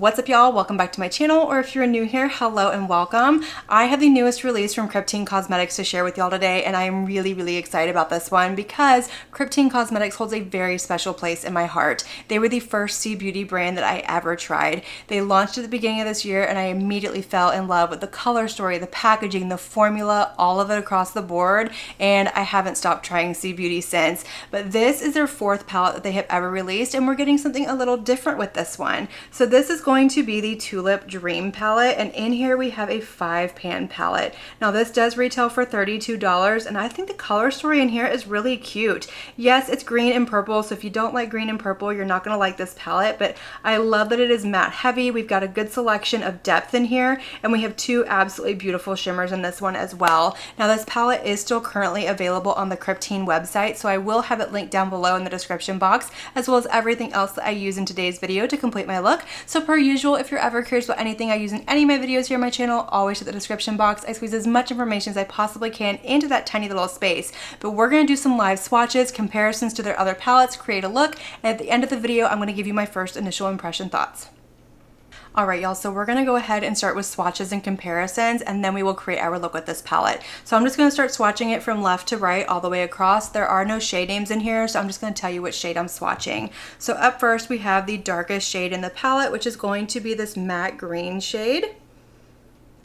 What's up, y'all? Welcome back to my channel, or if you're new here, hello and welcome. I have the newest release from Kryptein Cosmetics to share with y'all today, and I am really excited about this one because Kryptein Cosmetics holds a very special place in my heart. They were the first sea beauty brand that I ever tried. They launched at the beginning of this year, and I immediately fell in love with the color story, the packaging, the formula, all of it across the board, and I haven't stopped trying sea beauty since. But this is their fourth palette that they have ever released, and we're getting something a little different with this one. So this is going to be the Tulip Dream palette, and in here we have a 5-pan palette. Now this does retail for $32, and I think the color story in here is really cute. Yes, it's green and purple, so if you don't like green and purple, you're not going to like this palette, but I love that it is matte heavy. We've got a good selection of depth in here, and we have two absolutely beautiful shimmers in this one as well. Now this palette is still currently available on the Kryptein website, so I will have it linked down below in the description box, as well as everything else that I use in today's video to complete my look. So per usual, if you're ever curious about anything I use in any of my videos here on my channel, always check the description box. I squeeze as much information as I possibly can into that tiny little space. But we're going to do some live swatches, comparisons to their other palettes, create a look, and at the end of the video, I'm going to give you my first initial impression thoughts. Alright y'all, so we're going to go ahead and start with swatches and comparisons, and then we will create our look with this palette. So I'm just going to start swatching it from left to right all the way across. There are no shade names in here, so I'm just going to tell you which shade I'm swatching. So up first we have the darkest shade in the palette, which is going to be this matte green shade.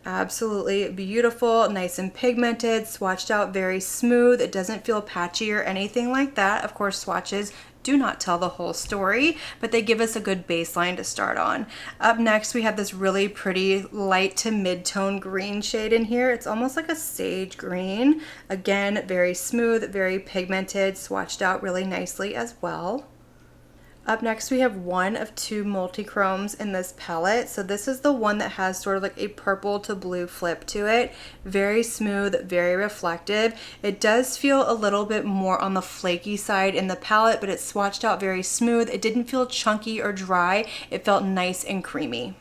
Absolutely beautiful, nice and pigmented, swatched out very smooth. It doesn't feel patchy or anything like that. Of course, swatches do not tell the whole story, but they give us a good baseline to start on. Up next, we have this really pretty light to mid-tone green shade in here. It's almost like a sage green. Again, very smooth, very pigmented, swatched out really nicely as well. Up next, we have one of two multi-chromes in this palette. So this is the one that has sort of like a purple to blue flip to it. Very smooth, very reflective. It does feel a little bit more on the flaky side in the palette, but it's swatched out very smooth. It didn't feel chunky or dry. It felt nice and creamy.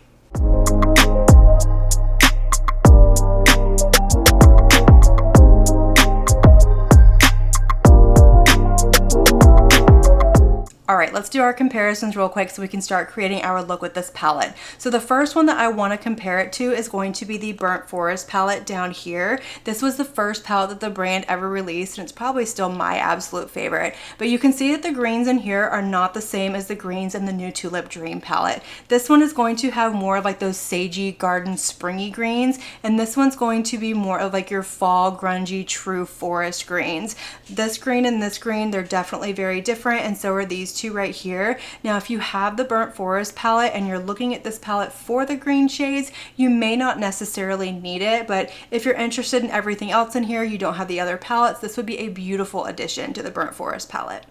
Alright, let's do our comparisons real quick so we can start creating our look with this palette. So the first one that I want to compare it to is going to be the Burnt Forest palette down here. This was the first palette that the brand ever released, and it's probably still my absolute favorite. But you can see that the greens in here are not the same as the greens in the new Tulip Dream palette. This one is going to have more of like those sagey, garden, springy greens, and this one's going to be more of like your fall, grungy, true forest greens. This green and this green, they're definitely very different, and so are these two right here. Now, if you have the Burnt Forest palette and you're looking at this palette for the green shades, you may not necessarily need it, but if you're interested in everything else in here, you don't have the other palettes, this would be a beautiful addition to the Burnt Forest palette.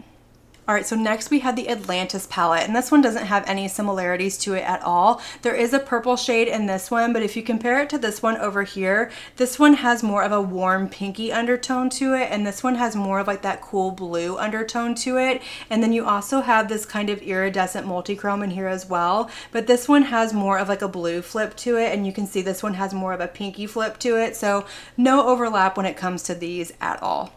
Alright, so next we have the Atlantis palette, and this one doesn't have any similarities to it at all. There is a purple shade in this one, but if you compare it to this one over here, this one has more of a warm pinky undertone to it, and this one has more of like that cool blue undertone to it. And then you also have this kind of iridescent multi-chrome in here as well, but this one has more of like a blue flip to it, and you can see this one has more of a pinky flip to it, so no overlap when it comes to these at all.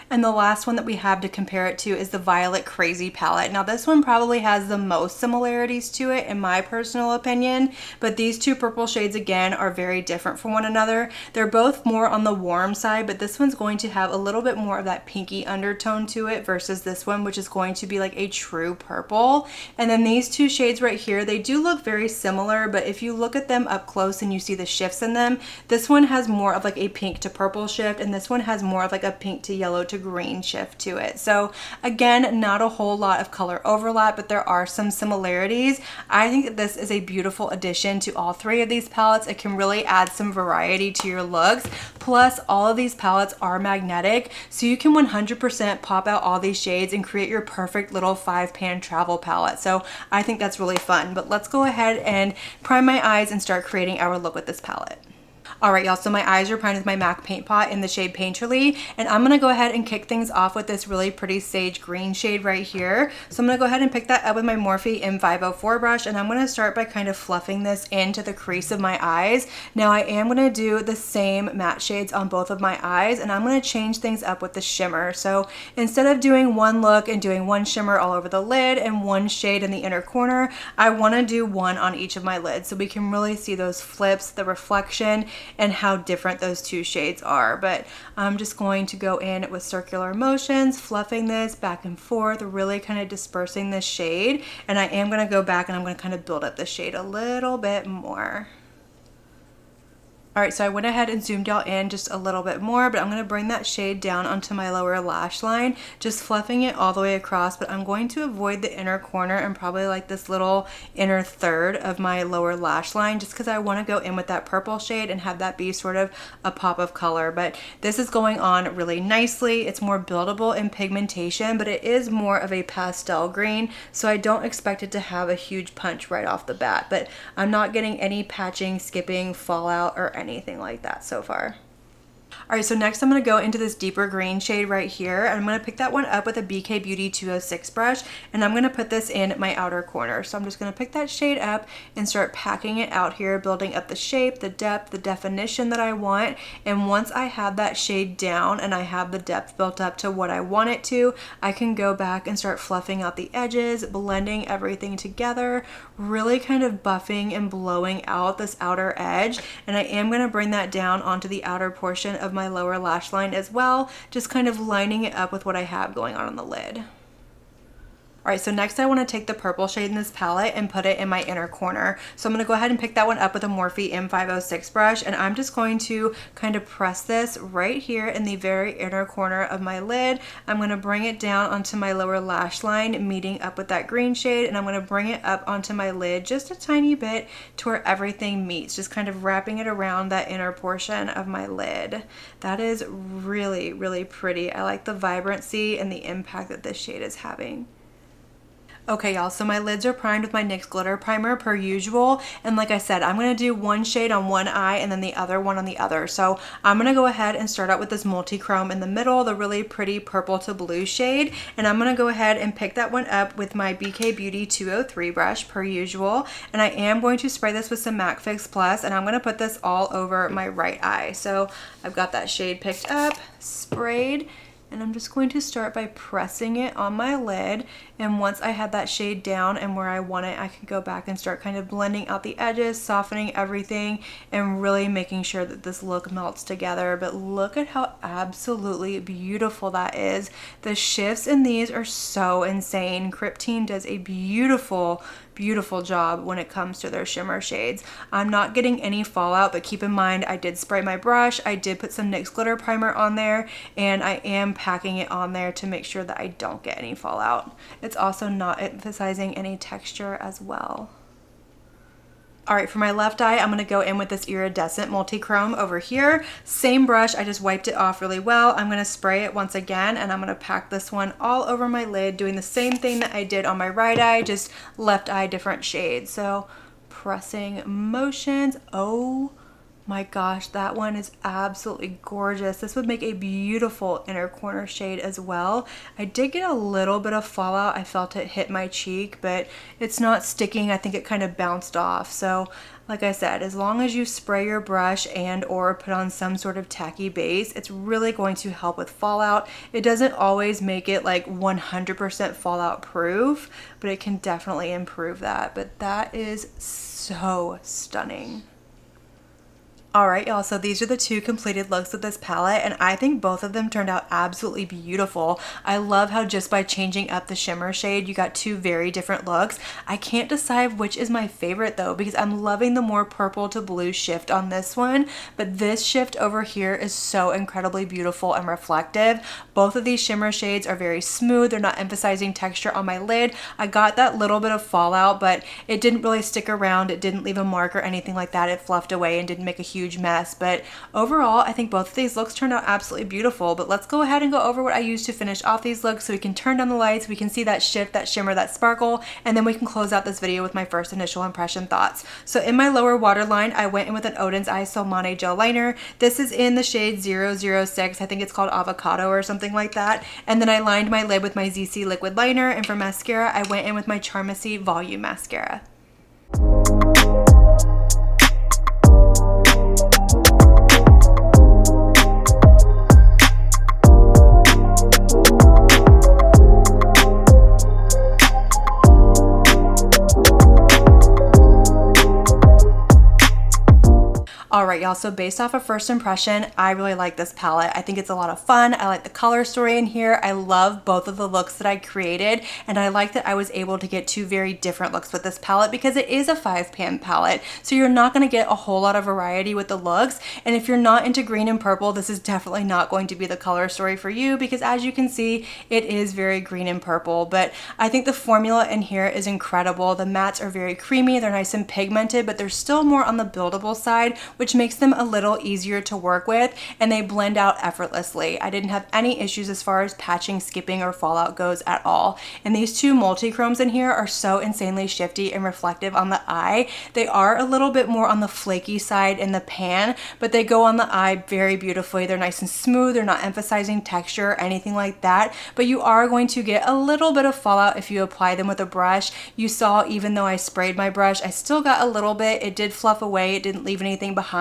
And the last one that we have to compare it to is the Violet Crazy palette. Now this one probably has the most similarities to it in my personal opinion, but these two purple shades again are very different from one another. They're both more on the warm side, but this one's going to have a little bit more of that pinky undertone to it versus this one, which is going to be like a true purple. And then these two shades right here, they do look very similar, but if you look at them up close and you see the shifts in them, this one has more of like a pink to purple shift, and this one has more of like a pink to yellow to green shift to it. So again, not a whole lot of color overlap, but there are some similarities. I think that this is a beautiful addition to all three of these palettes. It can really add some variety to your looks. Plus, all of these palettes are magnetic, so you can 100% pop out all these shades and create your perfect little 5-pan travel palette. So I think that's really fun. But let's go ahead and prime my eyes and start creating our look with this palette. All right, y'all, so my eyes are primed with my MAC paint pot in the shade Painterly, and I'm gonna go ahead and kick things off with this really pretty sage green shade right here. So I'm gonna go ahead and pick that up with my Morphe M504 brush, and I'm gonna start by kind of fluffing this into the crease of my eyes. Now I am gonna do the same matte shades on both of my eyes, and I'm gonna change things up with the shimmer. So instead of doing one look and doing one shimmer all over the lid and one shade in the inner corner, I wanna do one on each of my lids so we can really see those flips, the reflection, and how different those two shades are. But I'm just going to go in with circular motions, fluffing this back and forth, really kind of dispersing this shade. And I am going to go back and I'm going to kind of build up the shade a little bit more. All right, so I went ahead and zoomed y'all in just a little bit more, but I'm gonna bring that shade down onto my lower lash line, just fluffing it all the way across, but I'm going to avoid the inner corner and probably like this little inner third of my lower lash line, just because I wanna go in with that purple shade and have that be sort of a pop of color. But this is going on really nicely. It's more buildable in pigmentation, but it is more of a pastel green, so I don't expect it to have a huge punch right off the bat, but I'm not getting any patching, skipping, fallout, or anything like that so far. All right, so next I'm gonna go into this deeper green shade right here, and I'm gonna pick that one up with a BK Beauty 206 brush, and I'm gonna put this in my outer corner. So I'm just gonna pick that shade up and start packing it out here, building up the shape, the depth, the definition that I want. And once I have that shade down and I have the depth built up to what I want it to, I can go back and start fluffing out the edges, blending everything together, really kind of buffing and blowing out this outer edge. And I am gonna bring that down onto the outer portion of my lower lash line as well, just kind of lining it up with what I have going on the lid. All right, so next I want to take the purple shade in this palette and put it in my inner corner. So I'm going to go ahead and pick that one up with a Morphe M506 brush, and I'm just going to kind of press this right here in the very inner corner of my lid. I'm going to bring it down onto my lower lash line, meeting up with that green shade, and I'm going to bring it up onto my lid just a tiny bit to where everything meets, just kind of wrapping it around that inner portion of my lid. That is really, really pretty. I like the vibrancy and the impact that this shade is having. Okay, y'all, so my lids are primed with my NYX glitter primer per usual, and like I said, I'm going to do one shade on one eye and then the other one on the other. So I'm going to go ahead and start out with this multi-chrome in the middle, the really pretty purple to blue shade, and I'm going to go ahead and pick that one up with my BK Beauty 203 brush per usual, and I am going to spray this with some MAC Fix Plus, and I'm going to put this all over my right eye. So I've got that shade picked up, sprayed, and I'm just going to start by pressing it on my lid. And once I have that shade down and where I want it, I can go back and start kind of blending out the edges, softening everything, and really making sure that this look melts together. But look at how absolutely beautiful that is. The shifts in these are so insane. Kryptein does a beautiful job when it comes to their shimmer shades. I'm not getting any fallout, but keep in mind I did spray my brush, I did put some NYX glitter primer on there, and I am packing it on there to make sure that I don't get any fallout. It's also not emphasizing any texture as well. All right, for my left eye, I'm gonna go in with this iridescent multi-chrome over here. Same brush, I just wiped it off really well. I'm gonna spray it once again, and I'm gonna pack this one all over my lid, doing the same thing that I did on my right eye, just left eye different shades. So pressing motions. Oh my gosh, that one is absolutely gorgeous. This would make a beautiful inner corner shade as well. I did get a little bit of fallout. I felt it hit my cheek, but it's not sticking. I think it kind of bounced off. So like I said, as long as you spray your brush and or put on some sort of tacky base, it's really going to help with fallout. It doesn't always make it like 100% fallout proof, but it can definitely improve that. But that is so stunning. All right, y'all, so these are the two completed looks with this palette, and I think both of them turned out absolutely beautiful. I love how just by changing up the shimmer shade, you got two very different looks. I can't decide which is my favorite though, because I'm loving the more purple to blue shift on this one, but this shift over here is so incredibly beautiful and reflective. Both of these shimmer shades are very smooth. They're not emphasizing texture on my lid. I got that little bit of fallout, but it didn't really stick around. It didn't leave a mark or anything like that. It fluffed away and didn't make a huge huge mess. But overall, I think both of these looks turned out absolutely beautiful. But let's go ahead and go over what I used to finish off these looks so we can turn down the lights, we can see that shift, that shimmer, that sparkle, and then we can close out this video with my first initial impression thoughts. So in my lower waterline, I went in with an Oden's Eye Solmane gel liner. This is in the shade 006. I think it's called Avocado or something like that. And then I lined my lid with my ZC liquid liner, and for mascara, I went in with my Charmacy Volume Mascara. Alright y'all, so based off of first impression, I really like this palette. I think it's a lot of fun. I like the color story in here. I love both of the looks that I created, and I like that I was able to get two very different looks with this palette because it is a 5-pan palette, so you're not going to get a whole lot of variety with the looks. And if you're not into green and purple, this is definitely not going to be the color story for you because as you can see, it is very green and purple. But I think the formula in here is incredible. The mattes are very creamy, they're nice and pigmented, but they're still more on the buildable side, which makes them a little easier to work with, and they blend out effortlessly. I didn't have any issues as far as patching, skipping, or fallout goes at all. And these two multi-chromes in here are so insanely shifty and reflective on the eye. They are a little bit more on the flaky side in the pan, but they go on the eye very beautifully. They're nice and smooth. They're not emphasizing texture or anything like that, but you are going to get a little bit of fallout if you apply them with a brush. You saw, even though I sprayed my brush, I still got a little bit. It did fluff away. It didn't leave anything behind.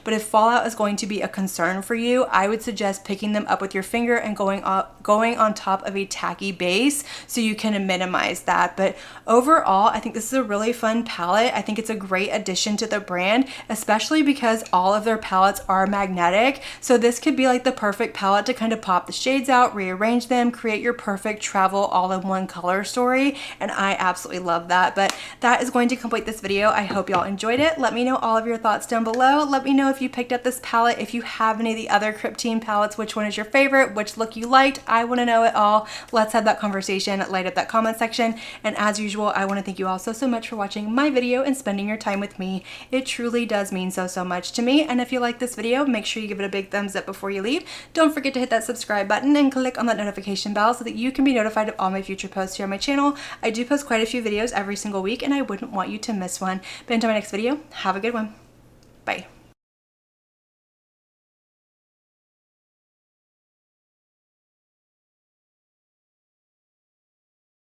But if fallout is going to be a concern for you, I would suggest picking them up with your finger and going on top of a tacky base so you can minimize that. But overall, I think this is a really fun palette. I think it's a great addition to the brand, especially because all of their palettes are magnetic. So this could be like the perfect palette to kind of pop the shades out, rearrange them, create your perfect travel all-in-one color story. And I absolutely love that. But that is going to complete this video. I hope y'all enjoyed it. Let me know all of your thoughts down below. Let me know if you picked up this palette, if you have any of the other Kryptein palettes, which one is your favorite, which look you liked. I want to know it all. Let's have that conversation, light up that comment section. And as usual, I want to thank you all so much for watching my video and spending your time with me. It truly does mean so much to me. And if you like this video, make sure you give it a big thumbs up before you leave. Don't forget to hit that subscribe button and click on that notification bell so that you can be notified of all my future posts here on my channel. I do post quite a few videos every single week, and I wouldn't want you to miss one. But until my next video, have a good one. Bye.